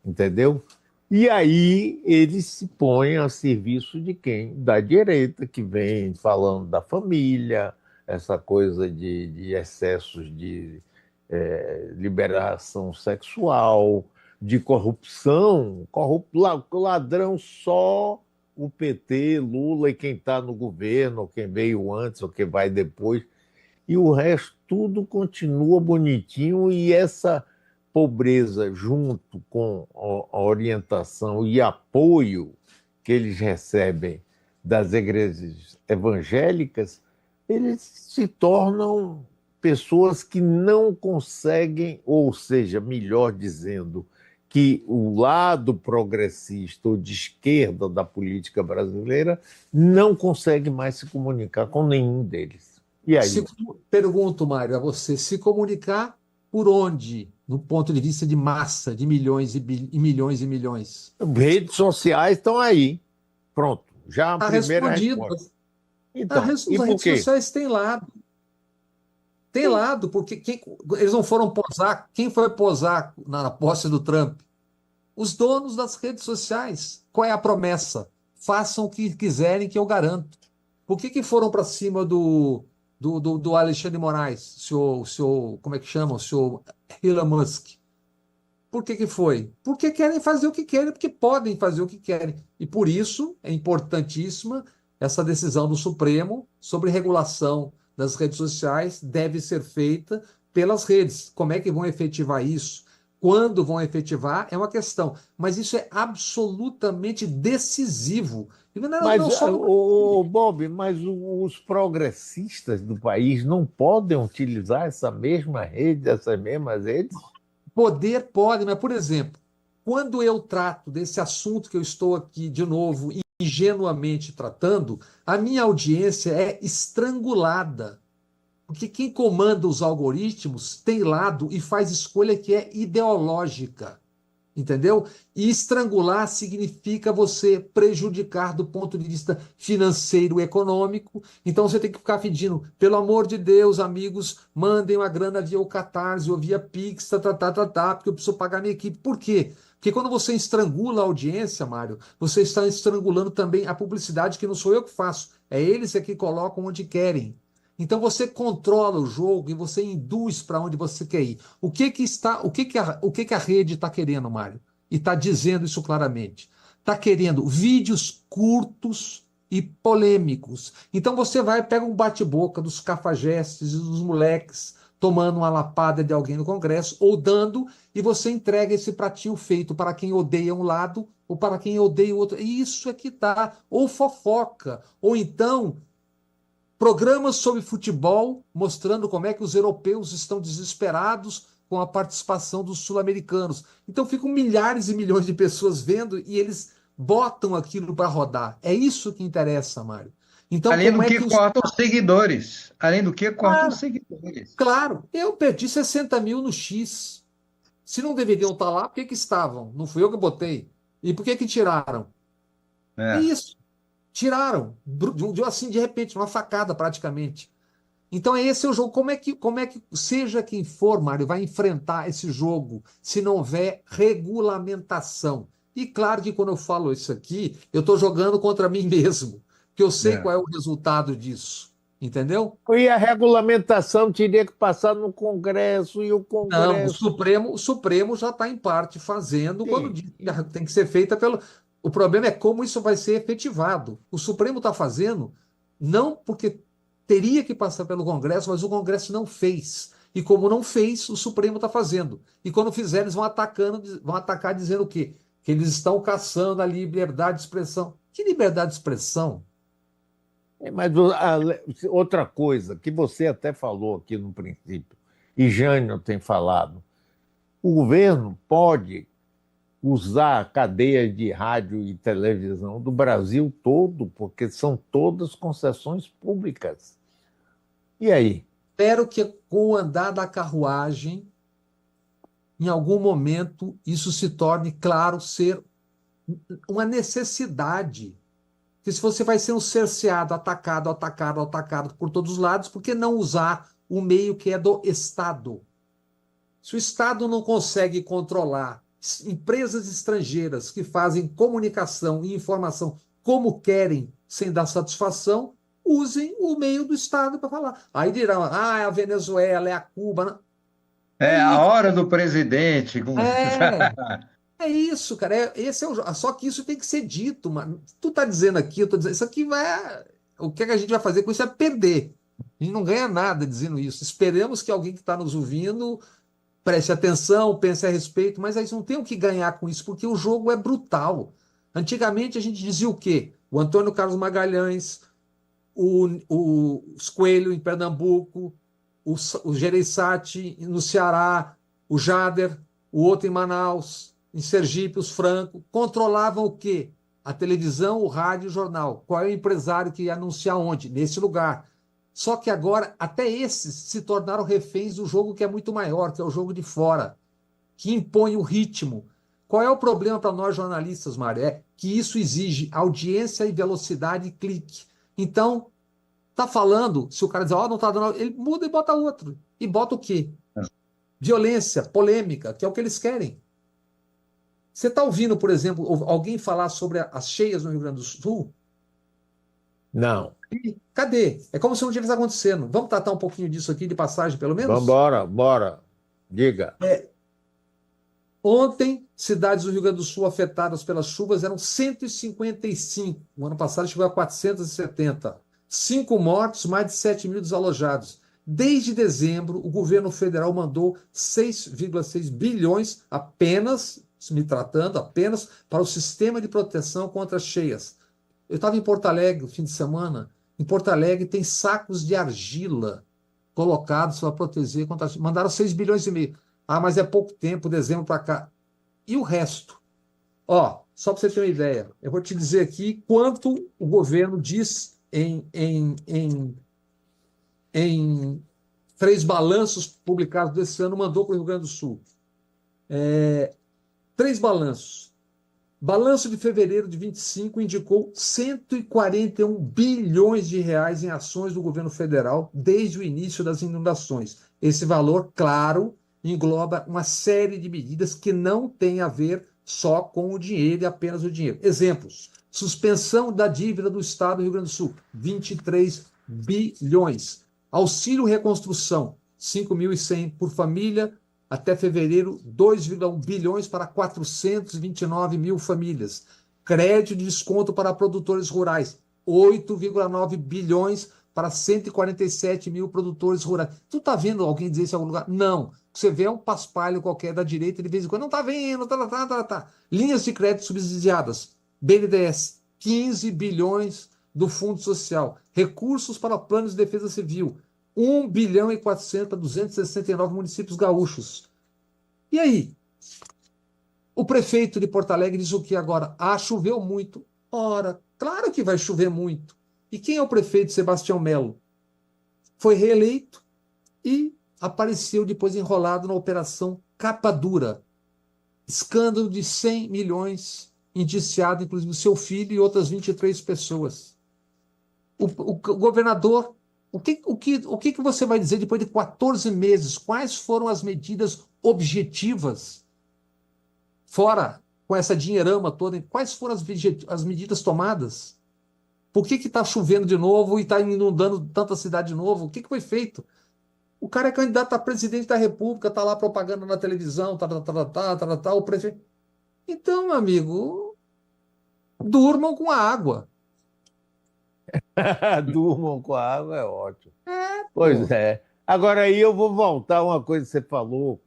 entendeu? E aí eles se põem a serviço de quem? Da direita, que vem falando da família, essa coisa de excessos de liberação sexual, de corrupção, ladrão só o PT, Lula e quem está no governo, ou quem veio antes, ou quem vai depois, e o resto tudo continua bonitinho, e essa pobreza, junto com a orientação e apoio que eles recebem das igrejas evangélicas, eles se tornam pessoas que não conseguem, ou seja, melhor dizendo, que o lado progressista ou de esquerda da política brasileira não consegue mais se comunicar com nenhum deles. E aí? pergunto, Mário, a você, se comunicar por onde, no ponto de vista de massa, de milhões e milhões e milhões? Redes sociais estão aí. Pronto, já a Está primeira respondido. resposta. Então, As e por redes quê? sociais têm lado. Tem lado, porque eles não foram posar. Quem foi posar na posse do Trump? Os donos das redes sociais. Qual é a promessa? Façam o que quiserem, que eu garanto. Por que foram para cima do Alexandre Moraes, como é que chama? O senhor Elon Musk? Por que foi? Porque querem fazer o que querem, porque podem fazer o que querem. E por isso é importantíssima essa decisão do Supremo sobre regulação das redes sociais deve ser feita pelas redes. Como é que vão efetivar isso? Quando vão efetivar é uma questão, mas isso é absolutamente decisivo. E Mas, não só no Bob, mas os progressistas do país não podem utilizar essa mesma rede, essas mesmas redes? poder, pode, mas, por exemplo, quando eu trato desse assunto que eu estou aqui de novo ingenuamente tratando, a minha audiência é estrangulada. Porque quem comanda os algoritmos tem lado e faz escolha que é ideológica, entendeu? E estrangular significa você prejudicar do ponto de vista financeiro e econômico. Então você tem que ficar pedindo, pelo amor de Deus, amigos, mandem uma grana via o Catarse ou via Pix, porque eu preciso pagar minha equipe. Por quê? Porque quando você estrangula a audiência, Mário, você está estrangulando também a publicidade, que não sou eu que faço, é eles que colocam onde querem. Então você controla o jogo e você induz para onde você quer ir. O que que a rede está querendo, Mário? E está dizendo isso claramente. Está querendo vídeos curtos e polêmicos. Então você vai, pega um bate-boca dos cafajestes e dos moleques tomando uma lapada de alguém no Congresso ou dando, e você entrega esse pratinho feito para quem odeia um lado ou para quem odeia o outro. E isso é que tá. Ou fofoca, ou então programas sobre futebol mostrando como é que os europeus estão desesperados com a participação dos sul-americanos. Então ficam milhares e milhões de pessoas vendo e eles botam aquilo para rodar. É isso que interessa, Mário. Então, Além como do é que que os. cortam os seguidores. Além do que cortam os Claro, seguidores. claro, eu perdi 60 mil no X. Se não deveriam estar lá, por que que estavam? Não fui eu que botei. E por que que tiraram? É É. isso. Tiraram. Assim, de repente, uma facada praticamente. Então, esse é o jogo. Como é que seja quem for, Mário, vai enfrentar esse jogo se não houver regulamentação? E claro que quando eu falo isso aqui, eu estou jogando contra mim mesmo, que eu sei É. qual é o resultado disso. Entendeu? E a regulamentação teria que passar no Congresso, e o Não, Congresso. O Supremo já está em parte fazendo quando Sim. diz que tem que ser feita pelo. O problema é como isso vai ser efetivado. O Supremo está fazendo, não porque teria que passar pelo Congresso, mas o Congresso não fez. E como não fez, o Supremo está fazendo. E quando fizer, eles vão atacar dizendo o quê? Que eles estão caçando a liberdade de expressão. Que liberdade de expressão? Mas outra coisa que você até falou aqui no princípio, e Jânio tem falado, o governo pode usar a cadeia de rádio e televisão do Brasil todo, porque são todas concessões públicas. E aí? Espero que com o andar da carruagem, em algum momento, isso se torne claro ser uma necessidade. Porque se você vai ser um cerceado, atacado por todos os lados, por que não usar o meio que é do Estado? Se o Estado não consegue controlar empresas estrangeiras que fazem comunicação e informação como querem, sem dar satisfação, usem o meio do Estado para falar. Aí dirão, é a Venezuela, é a Cuba. É É a isso. hora do presidente. É. É isso, cara. Esse é o. Só que isso tem que ser dito, mano. Tu tá dizendo aqui, eu tô dizendo. Isso aqui vai. O que é que a gente vai fazer com isso é perder. A gente não ganha nada dizendo isso. Esperamos que alguém que está nos ouvindo preste atenção, pense a respeito, mas eles não tem o que ganhar com isso, porque o jogo é brutal. Antigamente a gente dizia o quê? O Antônio Carlos Magalhães, o Coelho em Pernambuco, o Gereissati no Ceará, o Jader, o outro em Manaus, em Sergipe, os Franco, controlavam o quê? A televisão, o rádio e o jornal. Qual é o empresário que ia anunciar onde? Nesse lugar. Só que agora, até esses se tornaram reféns do jogo que é muito maior, que é o jogo de fora, que impõe o ritmo. Qual é o problema para nós jornalistas, Mário? É que isso exige audiência e velocidade e clique. Então, tá falando, se o cara dizer, não tá dando, ele muda e bota outro. E bota o quê? Violência, polêmica, que é o que eles querem. Você está ouvindo, por exemplo, alguém falar sobre as cheias no Rio Grande do Sul? Não. E cadê? É como se não tivesse acontecendo. Vamos tratar um pouquinho disso aqui de passagem, pelo menos? Vamos embora, bora. Diga. Ontem, cidades do Rio Grande do Sul afetadas pelas chuvas eram 155. O ano passado chegou a 470. 5 mortos, mais de 7 mil desalojados. Desde dezembro, o governo federal mandou 6,6 bilhões apenas, me tratando, apenas para o sistema de proteção contra cheias. Eu estava em Porto Alegre no fim de semana. Em Porto Alegre tem sacos de argila colocados para proteger contra... Mandaram 6 bilhões e meio. Ah, mas é pouco tempo, dezembro para cá. E o resto? Ó, só para você ter uma ideia, eu vou te dizer aqui quanto o governo diz em 3 balanços publicados desse ano, mandou para o Rio Grande do Sul. 3 balanços. Balanço de fevereiro de 25 indicou 141 bilhões de reais em ações do governo federal desde o início das inundações. Esse valor, claro, engloba uma série de medidas que não têm a ver só com o dinheiro e apenas o dinheiro. Exemplos: suspensão da dívida do Estado do Rio Grande do Sul, 23 bilhões. Auxílio reconstrução, 5.100 por família, até fevereiro, 2,1 bilhões para 429 mil famílias. Crédito de desconto para produtores rurais, 8,9 bilhões para 147 mil produtores rurais. Tu tá vendo alguém dizer isso em algum lugar? Não. Você vê um paspalho qualquer da direita, de vez em quando, não tá vendo, tá. Linhas de crédito subsidiadas, BNDES, 15 bilhões do Fundo Social. Recursos para planos de defesa civil, 1 bilhão e 400 para 269 municípios gaúchos. E aí? O prefeito de Porto Alegre diz o que agora? Ah, choveu muito. Ora, claro que vai chover muito. E quem é o prefeito Sebastião Melo? Foi reeleito e apareceu depois enrolado na operação Capa Dura. Escândalo de 100 milhões, indiciado inclusive o seu filho e outras 23 pessoas. O governador, o que você vai dizer depois de 14 meses? Quais foram as medidas objetivas? Fora com essa dinheirama toda, quais foram as medidas tomadas? Por que está chovendo de novo e está inundando tanta cidade de novo? O que foi feito? O cara é candidato a presidente da República, está lá propaganda na televisão, o prefeito. Então, meu amigo, durmam com a água. Durmam com a água é ótimo. Pois é. Agora aí eu vou voltar a uma coisa que você falou,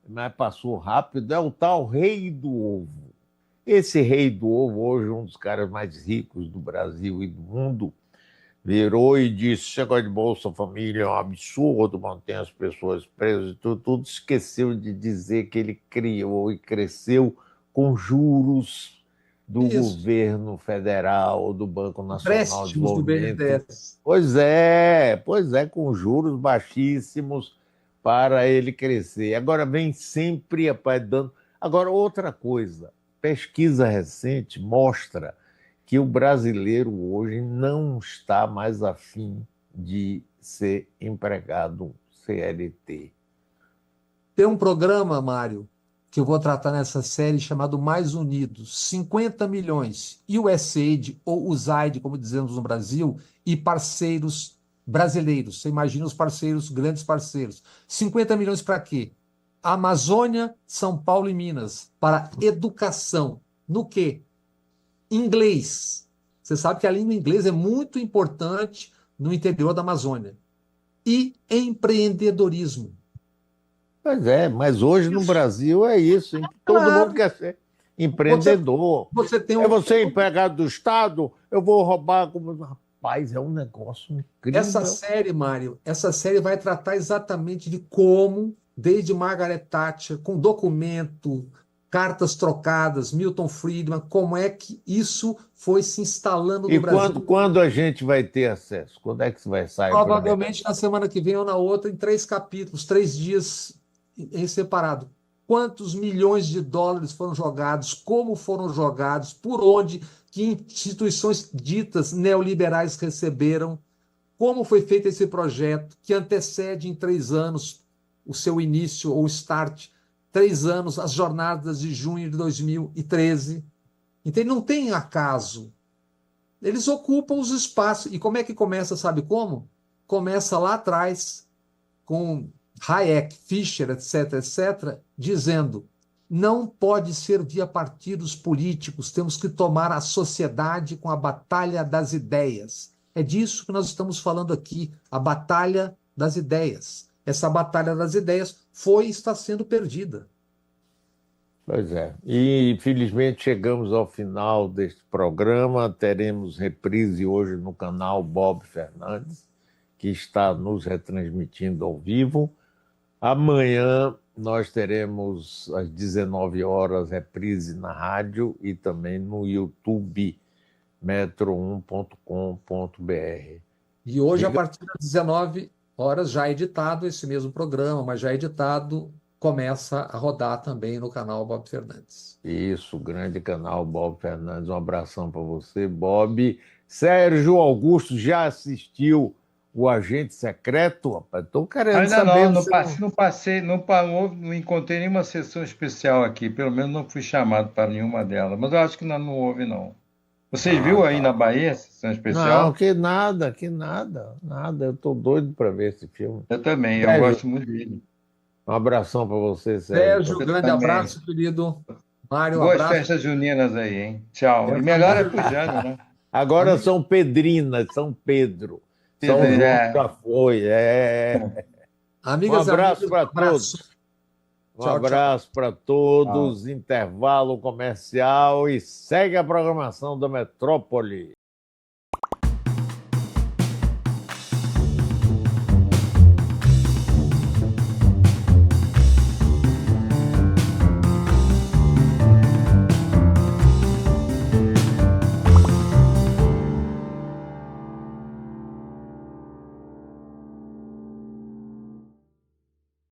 mas passou rápido, é o tal rei do ovo. Esse rei do ovo, hoje um dos caras mais ricos do Brasil e do mundo, virou e disse: esse negócio de Bolsa Família é um absurdo, mantém as pessoas presas, tudo. Esqueceu de dizer que ele criou e cresceu com juros do governo federal, do Banco Nacional de Desenvolvimento. Pois é, com juros baixíssimos para ele crescer. Agora vem sempre dando. Agora, outra coisa, pesquisa recente mostra que o brasileiro hoje não está mais afim de ser empregado CLT. Tem um programa, Mário, que eu vou tratar nessa série chamado Mais Unidos, 50 milhões, USAID ou USAID, como dizemos no Brasil, e parceiros brasileiros. Você imagina os parceiros, grandes parceiros. 50 milhões para quê? Amazônia, São Paulo e Minas, para educação. No quê? Inglês. Você sabe que a língua inglesa é muito importante no interior da Amazônia. E empreendedorismo. Pois é, mas hoje no Brasil é isso. Hein? Todo mundo quer ser empreendedor. Você tem você empregado do Estado, eu vou roubar. Rapaz, é um negócio incrível. Essa série, Mário, vai tratar exatamente de como, desde Margaret Thatcher, com documento, cartas trocadas, Milton Friedman, como é que isso foi se instalando no Brasil. E quando a gente vai ter acesso? Quando é que vai sair? Provavelmente na semana que vem ou na outra, em 3 capítulos, 3 dias em separado. Quantos milhões de dólares foram jogados, como foram jogados, por onde, que instituições ditas neoliberais receberam, como foi feito esse projeto, que antecede em 3 anos o seu início ou start, 3 anos, as jornadas de junho de 2013. Então, não tem acaso. Eles ocupam os espaços. E como é que começa, sabe como? Começa lá atrás, com Hayek, Fischer, etc., dizendo: não pode ser via partidos políticos, temos que tomar a sociedade com a batalha das ideias. É disso que nós estamos falando aqui, a batalha das ideias. Essa batalha das ideias foi e está sendo perdida. Pois é. E, infelizmente, chegamos ao final deste programa. Teremos reprise hoje no canal Bob Fernandes, que está nos retransmitindo ao vivo. Amanhã nós teremos às 19 horas reprise na rádio e também no YouTube metro1.com.br. E hoje, a partir das 19 horas, já editado esse mesmo programa, mas já editado, começa a rodar também no canal Bob Fernandes. Isso, grande canal Bob Fernandes. Um abração para você, Bob. Sérgio Augusto já assistiu O Agente Secreto? Rapaz, estou querendo Ainda saber. não encontrei nenhuma sessão especial aqui, pelo menos não fui chamado para nenhuma delas, mas eu acho que não houve, não. Vocês viram aí na Bahia, sessão especial? Não, que nada. Nada. Eu estou doido para ver esse filme. Eu também, eu Sérgio, gosto muito dele. um abração para você, Sérgio. Sérgio, Eu grande também. abraço, querido. Mário, um Boas abraço. festas juninas aí, hein? Tchau. E melhor é pro Jânio, né? Agora São Pedrina, São Pedro. São João já foi. Amigas Um abraço e amigos, para todos. Um Tchau, abraço para todos. Intervalo comercial e segue a programação da Metrópole.